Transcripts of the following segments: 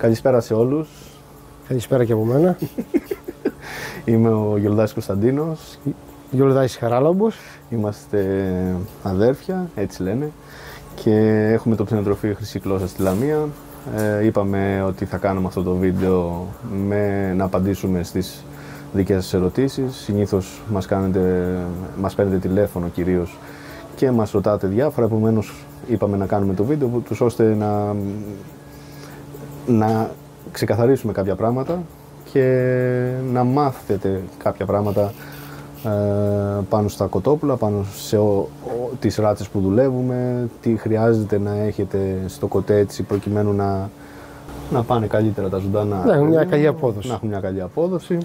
Καλησπέρα σε όλους. Καλησπέρα και από μένα. Είμαι ο Γιολδάσης Κωνσταντίνος. Γιολδάσης Χαράλαμπος. Είμαστε αδέρφια, έτσι λένε. Και έχουμε το κτηνοτροφείο Χρυσή Γλώσσα στη Λαμία. Είπαμε ότι θα κάνουμε αυτό το βίντεο να απαντήσουμε στις δικές σας ερωτήσεις. Συνήθως μας παίρνετε τηλέφωνο κυρίως και μας ρωτάτε διάφορα, επομένως είπαμε να κάνουμε το βίντεο τους ώστε να ξεκαθαρίσουμε κάποια πράγματα και να μάθετε κάποια πράγματα πάνω στα κοτόπουλα, πάνω σε τις ράτσες που δουλεύουμε, τι χρειάζεται να έχετε στο κοτέτσι προκειμένου να πάνε καλύτερα τα ζωντανά. Να έχουν μια καλή απόδοση. Να έχουν μια καλή απόδοση.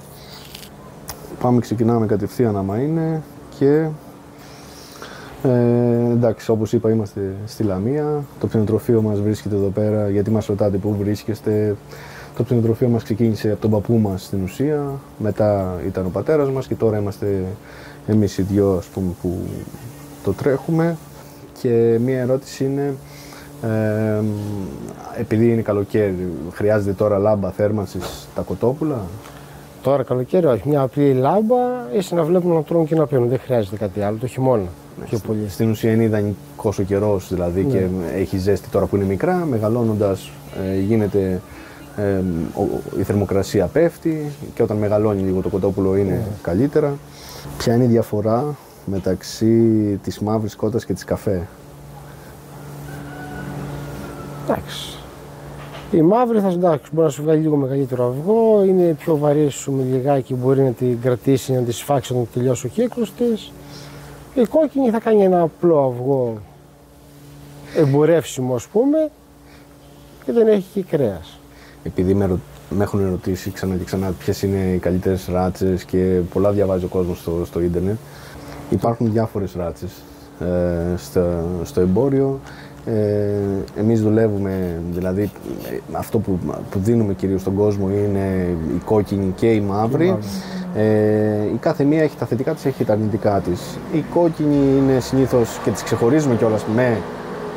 Πάμε, ξεκινάμε κατευθείαν άμα είναι και εντάξει, όπως είπα, είμαστε στη Λαμία. Το κτηνοτροφείο μας βρίσκεται εδώ πέρα, γιατί μας ρωτάτε πού βρίσκεστε. Το κτηνοτροφείο μας ξεκίνησε από τον παππού μας στην ουσία, μετά ήταν ο πατέρας μας και τώρα είμαστε εμείς οι δυο, ας πούμε, που το τρέχουμε. Και μία ερώτηση είναι, επειδή είναι καλοκαίρι, χρειάζεται τώρα λάμπα θέρμανσης τα κοτόπουλα? Τώρα καλοκαίρι όχι, μια απλή λάμπα ή να βλέπουν να τρώνε και να πίνουν, δεν χρειάζεται κάτι άλλο, το χειμώνα. Πιο πολύ. Στην ουσία είναι ιδανικός ο καιρός δηλαδή, ναι. Και έχει ζέστη τώρα που είναι μικρά, μεγαλώνοντας γίνεται η θερμοκρασία πέφτει και όταν μεγαλώνει λίγο το κοτόπουλο είναι καλύτερα. Ποια είναι η διαφορά μεταξύ της μαύρης κότας και της καφέ? Εντάξει. Η μαύρη μπορεί να σου βγάλει λίγο μεγαλύτερο αυγό, είναι πιο βαρύ σου με λιγάκι, μπορεί να την κρατήσει, να τη σφάξει, να τελειώσει ο κύκλος της. Η κόκκινη θα κάνει ένα απλό αυγό, εμπορεύσιμο ας πούμε, και δεν έχει και κρέας. Επειδή με έχουν ερωτήσει ξανά και ξανά ποιες είναι οι καλύτερες ράτσες και πολλά διαβάζει ο κόσμος στο ίντερνετ, υπάρχουν διάφορες ράτσες στο εμπόριο. Εμείς δουλεύουμε, δηλαδή αυτό που δίνουμε κυρίως στον κόσμο είναι η κόκκινη και η μαύρη. Η κάθε μία έχει τα θετικά της, έχει τα αρνητικά της. Η κόκκινη είναι συνήθως, και τις ξεχωρίζουμε κιόλας με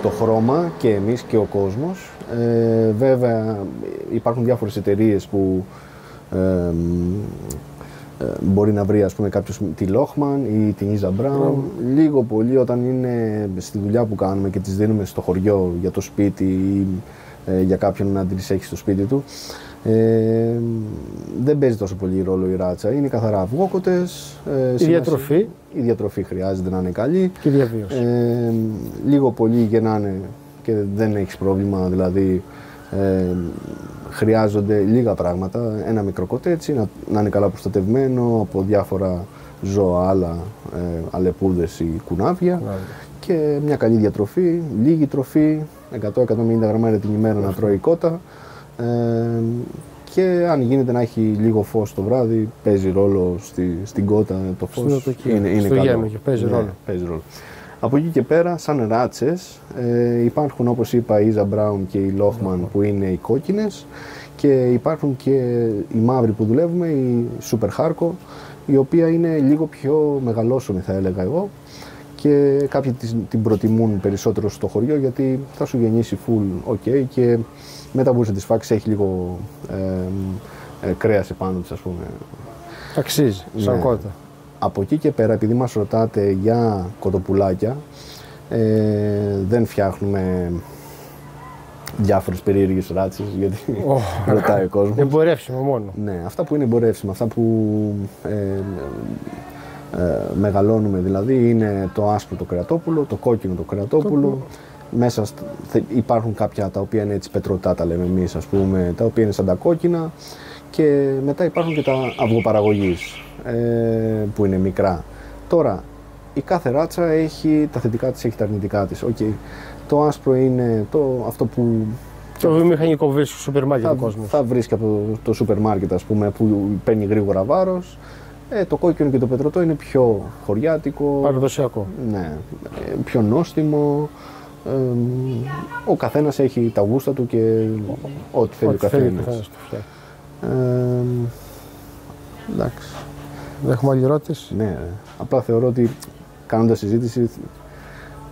το χρώμα και εμείς και ο κόσμος. Βέβαια υπάρχουν διάφορες εταιρείες που μπορεί να βρει, ας πούμε, κάποιος τη Lohmann ή την Iza Brown. Λίγο πολύ όταν είναι στη δουλειά που κάνουμε και τις δίνουμε στο χωριό για το σπίτι ή για κάποιον να τις έχει στο σπίτι του, δεν παίζει τόσο πολύ ρόλο η ράτσα. Είναι καθαρά αυγόκοτες. Η διατροφή χρειάζεται να είναι καλή. Και η διαβίωση. Λίγο πολύ γεννάνε και δεν έχεις πρόβλημα, δηλαδή χρειάζονται λίγα πράγματα. Ένα μικρό κοτέτσι, να είναι καλά προστατευμένο από διάφορα ζώα, άλλα, αλεπούδες ή κουνάβια. Και μια καλή διατροφή, λίγη τροφή, 100-150 γραμμάρια την ημέρα να τρώει η κότα. Και αν γίνεται να έχει λίγο φως το βράδυ, παίζει ρόλο στην κότα το φως. Είναι στο γέμο, παίζει ρόλο. Από εκεί και πέρα, σαν ράτσες, υπάρχουν, όπως είπα, η Iza Brown και η Lohmann που είναι οι κόκκινες, και υπάρχουν και η μαύρη που δουλεύουμε, η Super Harco, η οποία είναι λίγο πιο μεγαλόσωμη, θα έλεγα εγώ, και κάποιοι την προτιμούν περισσότερο στο χωριό γιατί θα σου γεννήσει full ok και μετά που σε τη σφάξει έχει λίγο κρέας επάνω της, ας πούμε. Αξίζει, σαν κότα. Από εκεί και πέρα, επειδή μας ρωτάτε για κοτοπουλάκια, δεν φτιάχνουμε διάφορες περίεργες ράτσες, γιατί ρωτάει ο κόσμος. Εμπορεύσιμο μόνο. Ναι, αυτά που είναι εμπορεύσιμα, αυτά που μεγαλώνουμε δηλαδή, είναι το άσπρο το κρεατόπουλο, το κόκκινο το κρεατόπουλο. Μέσα υπάρχουν κάποια τα οποία είναι έτσι πετρωτά, τα λέμε εμείς, ας πούμε, τα οποία είναι σαν τα κόκκινα, και μετά υπάρχουν και τα αυγοπαραγωγής που είναι μικρά. Τώρα, η κάθε ράτσα έχει τα θετικά της, έχει τα αρνητικά της. Okay. Το άσπρο είναι αυτό που το βιομηχανικό βρίσκει στο σούπερ μάρκετ ο κόσμος. Θα βρίσκει από το σούπερ μάρκετ, ας πούμε, που παίρνει γρήγορα βάρος. Το κόκκινο και το πετρωτό είναι πιο χωριάτικο. Παραδοσιακό. Ναι, πιο νόστιμο. Ο καθένας έχει τα γούστα του και ό,τι θέλει ο καθένας. Εντάξει. Έχουμε άλλη ερώτηση? Ναι, απλά θεωρώ ότι κάνοντας συζήτηση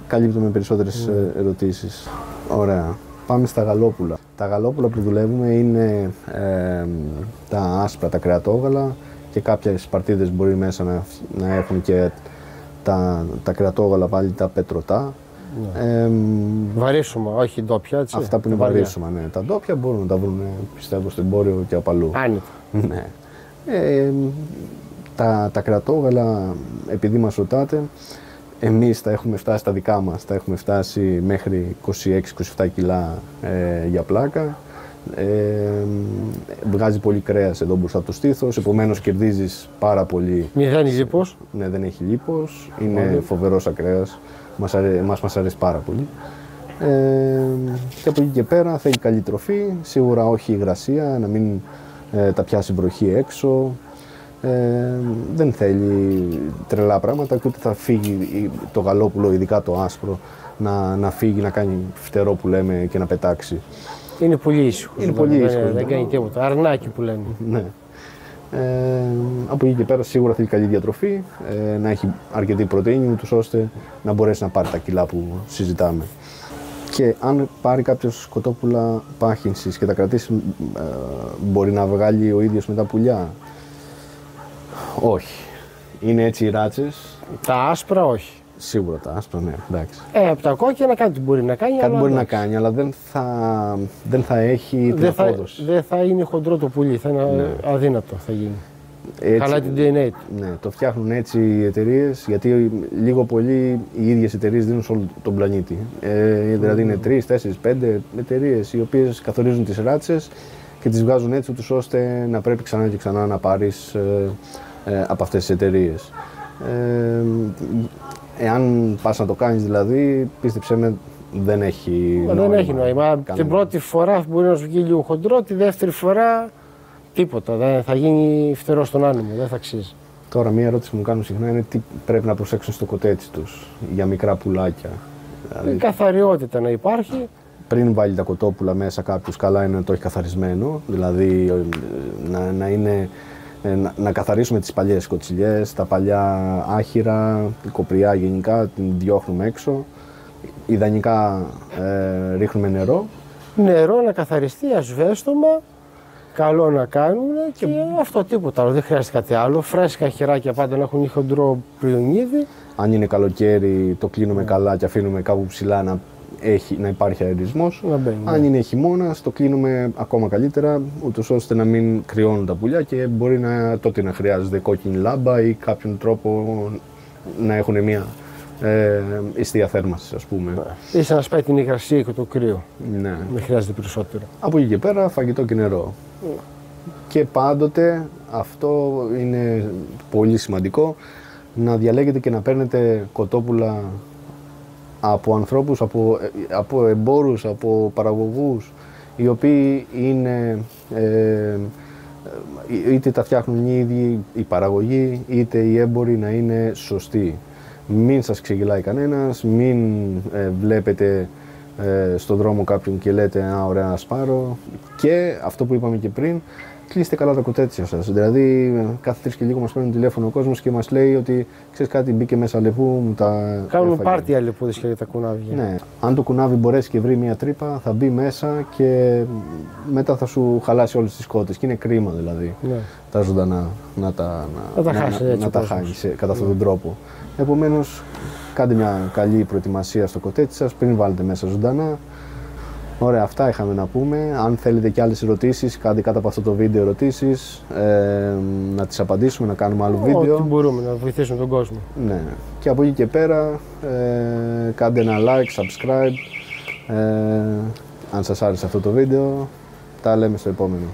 καλύπτουμε περισσότερες ερωτήσεις. Ωραία. Πάμε στα γαλόπουλα. Τα γαλόπουλα που δουλεύουμε είναι τα άσπρα, τα κρεατόγαλα και κάποιες παρτίδες μπορεί μέσα να έχουν και τα κρεατόγαλα πάλι τα πετρωτά. Ναι. Βαρύσσωμα, όχι ντόπια, έτσι. Αυτά που είναι βαρύσσωμα, ναι. Τα ντόπια μπορούν να τα βρουν, πιστεύω, στο εμπόριο και από αλλού. Άνετα. Ναι. Τα κρεατόγαλα, επειδή μας ρωτάτε, εμείς τα έχουμε φτάσει τα δικά μας, τα έχουμε φτάσει μέχρι 26-27 κιλά για πλάκα. Βγάζει πολύ κρέας εδώ μπροστά από το στήθος, επομένως κερδίζεις πάρα πολύ. Μηδέν λίπος. Ναι, δεν έχει λίπος, είναι φοβερός ακρέας, μας αρέσει πάρα πολύ. Και από εκεί και πέρα θέλει καλή τροφή, σίγουρα όχι υγρασία, να μην τα πιάσει βροχή έξω. Δεν θέλει τρελά πράγματα και ούτε θα φύγει το γαλόπουλο, ειδικά το άσπρο, να φύγει, να κάνει φτερό που λέμε και να πετάξει. Είναι πολύ ήσυχος. Είναι πολύ ήσυχος. Δεν κάνει τίποτα. Αρνάκι που λένε. Ναι. Από εκεί και πέρα σίγουρα θέλει καλή διατροφή, να έχει αρκετή πρωτεΐνη, ούτως ώστε να μπορέσει να πάρει τα κιλά που συζητάμε. Και αν πάρει κάποιος κοτόπουλα πάχυνσης και τα κρατήσει, μπορεί να βγάλει ο ίδιος με τα πουλιά. Όχι. Είναι έτσι οι ράτσες. Τα άσπρα όχι. Σίγουρα τα άσπρα, ναι, εντάξει. Από τα κόκκινα κάτι μπορεί να κάνει. Κάτι μπορεί να κάνει, αλλά δεν θα έχει την απόδοση. Δεν θα είναι χοντρό το πουλί, θα είναι αδύνατο θα γίνει. Έτσι, καλά την DNA του. Ναι, το φτιάχνουν έτσι οι εταιρείες, γιατί λίγο πολύ οι ίδιες εταιρείες δίνουν σε όλο τον πλανήτη. Δηλαδή είναι 3, 4, 5 εταιρείες οι οποίες καθορίζουν τις ράτσες και τις βγάζουν έτσι ούτως ώστε να πρέπει ξανά και ξανά να πάρεις από αυτές τις εταιρείες. Εάν πας να το κάνεις δηλαδή, πίστεψέ με, δεν έχει νόημα. Δεν έχει νόημα. Την πρώτη φορά μπορεί να σου βγει λίγο χοντρό, τη δεύτερη φορά τίποτα. Δεν θα γίνει φτερό στον άνεμο, δεν θα αξίζει. Τώρα, μία ερώτηση που μου κάνουν συχνά είναι τι πρέπει να προσέξουν στο κοτέτσι τους για μικρά πουλάκια. Δηλαδή, καθαριότητα να υπάρχει. Πριν βάλει τα κοτόπουλα μέσα κάποιος, καλά είναι να το έχει καθαρισμένο, δηλαδή να καθαρίσουμε τις παλιές κοτσιλιές, τα παλιά άχυρα, η κοπριά γενικά, την διώχνουμε έξω. Ιδανικά ρίχνουμε νερό. Νερό να καθαριστεί, ασβέστομα, καλό να κάνουν και αυτό τίποτα άλλο, δεν χρειάζεται κάτι άλλο. Φρέσκα χεράκια πάντα να έχουν ή χοντρό πριονίδι. Αν είναι καλοκαίρι το κλείνουμε καλά και αφήνουμε κάπου ψηλά να υπάρχει αερισμός. Αν είναι χειμώνας το κλείνουμε ακόμα καλύτερα, ούτως ώστε να μην κρυώνουν τα πουλιά και μπορεί τότε να χρειάζεται κόκκινη λάμπα ή κάποιον τρόπο να έχουν μια εστία θέρμανσης, ας πούμε. Ή σαν να σπάει την υγρασία και το κρύο. Ναι. Δεν χρειάζεται περισσότερο. Από εκεί και πέρα φαγητό και νερό. Και πάντοτε αυτό είναι πολύ σημαντικό, να διαλέγετε και να παίρνετε κοτόπουλα από ανθρώπους, από εμπόρους, από παραγωγούς, οι οποίοι είναι, είτε τα φτιάχνουν οι ίδιοι οι παραγωγοί, είτε οι έμποροι να είναι σωστοί. Μην σας ξεγελάει κανένας, μην βλέπετε στον δρόμο κάποιον και λέτε «Α, ωραία, να σπάρω». Και αυτό που είπαμε και πριν, κλείστε καλά τα κοτέτσια σας. Δηλαδή, κάθε 3 και λίγο μας παίρνουν τηλέφωνο ο κόσμος και μας λέει ότι ξέρεις κάτι, μπήκε μέσα αλεπού, μου τα. Κάνουν πάρτι αλεπούδες και τα κουνάβια. Ναι. Αν το κουνάβι μπορέσει και βρει μια τρύπα, θα μπει μέσα και μετά θα σου χαλάσει όλες τις κότες. Και είναι κρίμα δηλαδή τα ζωντανά να τα χάνει κατά αυτόν τον τρόπο. Επομένως, κάντε μια καλή προετοιμασία στο κοτέτσι σας πριν βάλετε μέσα ζωντανά. Ωραία, αυτά είχαμε να πούμε. Αν θέλετε και άλλες ερωτήσεις, κάντε κάτω από αυτό το βίντεο ερωτήσεις, να τις απαντήσουμε, να κάνουμε άλλο βίντεο. Ό,τι μπορούμε, να βοηθήσουμε τον κόσμο. Ναι. Και από εκεί και πέρα, κάντε ένα like, subscribe, αν σας άρεσε αυτό το βίντεο. Τα λέμε στο επόμενο.